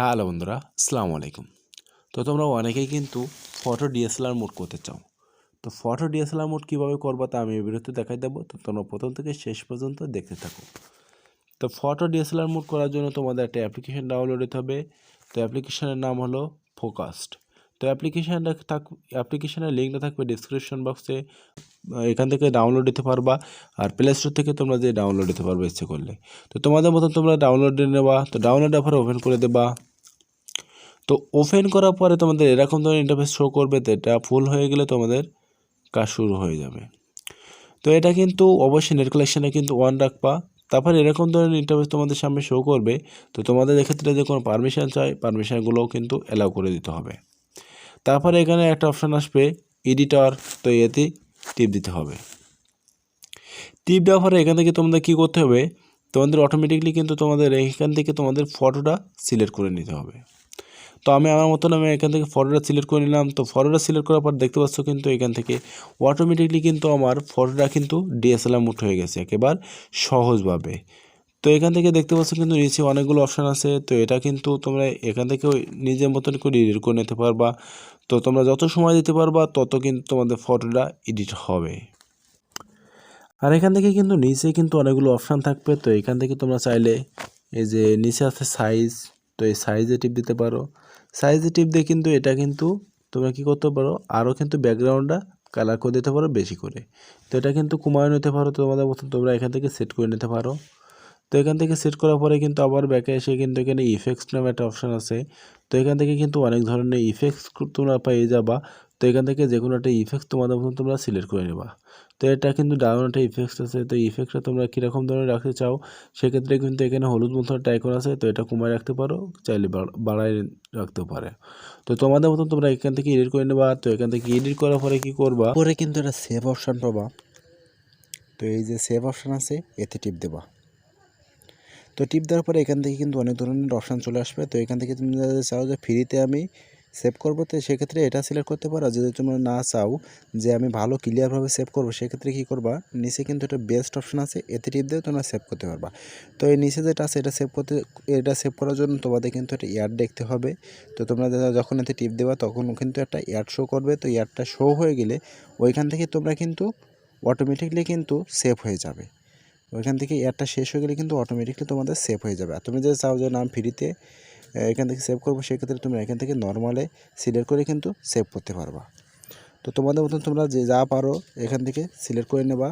Hello বন্ধুরা, আসসালামু আলাইকুম। তো তোমরা অনেকেই কিন্তু ফটো ডিএসএলআর মোড করতে চাও। তো ফটো ডিএসএলআর মোড কীভাবে করবা তা আমি এই ভিডিওতে দেখাই দেবো। তো তোমরা প্রথম থেকে শেষ পর্যন্ত দেখতে থাকো। তো ফটো ডিএসএলআর মোড করার জন্য তোমাদের একটা অ্যাপ্লিকেশন ডাউনলোড দিতে হবে। তো অ্যাপ্লিকেশনের নাম হলো ফোকাসড। তো অ্যাপ্লিকেশনের লিঙ্কটা থাকবে ডিসক্রিপশন বক্সে। এখান থেকে ডাউনলোড দিতে পারবা, আর প্লে স্টোর থেকে তোমরা যে ডাউনলোড দিতে পারবে ইচ্ছে করলে। তো তোমাদের মতন তোমরা ডাউনলোড দিয়ে নেবা। তো ডাউনলোড দেওয়ার পরে ওপেন করে দেবা। তো ওপেন করার পরে তোমাদের এরকম ধরনের ইন্টারফেস শো করবে। তো এটা ফুল হয়ে গেলে তোমাদের কাজ শুরু হয়ে যাবে। তো এটা কিন্তু অবশ্যই নেট কালেকশানে কিন্তু অন রাখবা। তারপর এরকম ধরনের ইন্টারফেস তোমাদের সামনে শো করবে। তো তোমাদের এক্ষেত্রে যে কোনো পারমিশন চাই, পারমিশনগুলোও কিন্তু অ্যালাউ করে দিতে হবে। তারপরে এখানে একটা অপশান আসবে এডিটর। তো এতে টিপ দিতে হবে। টিপ দেওয়ার পরে এখান থেকে তোমাদের কী করতে হবে, তোমাদের অটোমেটিকলি কিন্তু তোমাদের এখান থেকে তোমাদের ফটোটা সিলেক্ট করে নিতে হবে। তো আমি আমার মতন এখান থেকে ফটোটা সিলেক্ট করে নিলাম। তো ফটোটা সিলেক্ট করার পর দেখতে পাচ্ছ কিন্তু এখান থেকে অটোমেটিকলি কিন্তু আমার ফটোটা কিন্তু ডিএসএলআর মোড হয়ে গেছে একেবারে সহজভাবে। তো এখান থেকে দেখতে পাচ্ছ কিন্তু নিচে অনেকগুলো অপশান আছে। তো এটা কিন্তু তোমরা এখান থেকে নিজের মতন করে এডিট করে নিতে পারবা। তো তোমরা যত সময় দিতে পারবা তত কিন্তু তোমাদের ফটোটা এডিট হবে। আর এখান থেকে কিন্তু নিচে কিন্তু অনেকগুলো অপশান থাকবে। তো এখান থেকে তোমরা চাইলে এই যে নিচে আছে সাইজ, তো এই সাইজে টিপ দিতে পারো। সাইজে টিপ দিয়ে কিন্তু এটা কিন্তু তোমরা কী করতে পারো, আরও কিন্তু ব্যাকগ্রাউন্ডটা কালার করে দিতে পারো বেশি করে। তো এটা কিন্তু কমায় নিতে পারো তোমাদের মতন, তোমরা এখান থেকে সেট করে নিতে পারো। তো এখান থেকে সেট করার পরে কিন্তু আবার ব্যাকে এসে কিন্তু এখানে ইফেক্টস নামে একটা অপশান আছে। তো এখান থেকে কিন্তু অনেক ধরনের ইফেক্টস তোমরা পেয়ে যাবা। তো এখান থেকে যে কোনো একটা ইফেক্টস তোমাদের মতন তোমরা সিলেক্ট করে নেবা। তো এটা কিন্তু দারুণ একটা ইফেক্টস আছে। তো ইফেক্টটা তোমরা কীরকম ধরনের রাখতে চাও সেক্ষেত্রে কিন্তু এখানে হলুদ মতন একটা আইকন আছে। তো এটা কমায় রাখতে পারো, চাইলে বাড়ায় রাখতে পারে। তো তোমাদের মতন তোমরা এখান থেকে এডিট করে নেবা। তো এখান থেকে এডিট করার পরে কী করবা, পরে কিন্তু একটা সেভ অপশান পাবা। তো এই যে সেভ অপশান আছে এতে টিপ দেবা। তো টিপ দেওয়ার পরে এখান থেকে কিন্তু অনেক ধরনের অপশান চলে আসবে। তো এখান থেকে তুমি যদি চাও যে ফ্রিতে আমি সেভ করবো, তো সেক্ষেত্রে এটা সিলেক্ট করতে পারো। যদি তোমরা না চাও যে আমি ভালো ক্লিয়ারভাবে সেভ করবো, সেক্ষেত্রে কী করবা, নিচে কিন্তু একটা বেস্ট অপশান আছে, এতে টিপ দিয়ে তোমরা সেভ করতে পারবা। তো এই নিচে যেটা আছে এটা সেভ করার জন্য তোমাদের কিন্তু একটা অ্যাড দেখতে হবে। তো তোমরা যখন এতে টিপ দেবা তখন কিন্তু একটা অ্যাড শো করবে। তো অ্যাডটা শো হয়ে গেলে ওইখান থেকে তোমরা কিন্তু অটোমেটিকলি কিন্তু সেভ হয়ে যাবে। ওইখান থেকে অ্যাডটা শেষ হয়ে গেলে কিন্তু অটোমেটিকলি তোমাদের সেভ হয়ে যাবে। আর তুমি যদি চাও যে নাম ফ্রিতে এখান থেকে সেভ করবো, সেক্ষেত্রে তুমি এখান থেকে নর্মালে সিলেক্ট করে কিন্তু সেভ করতে পারবা। তো তোমাদের মতন তোমরা যে যা পারো এখান থেকে সিলেক্ট করে নেবা।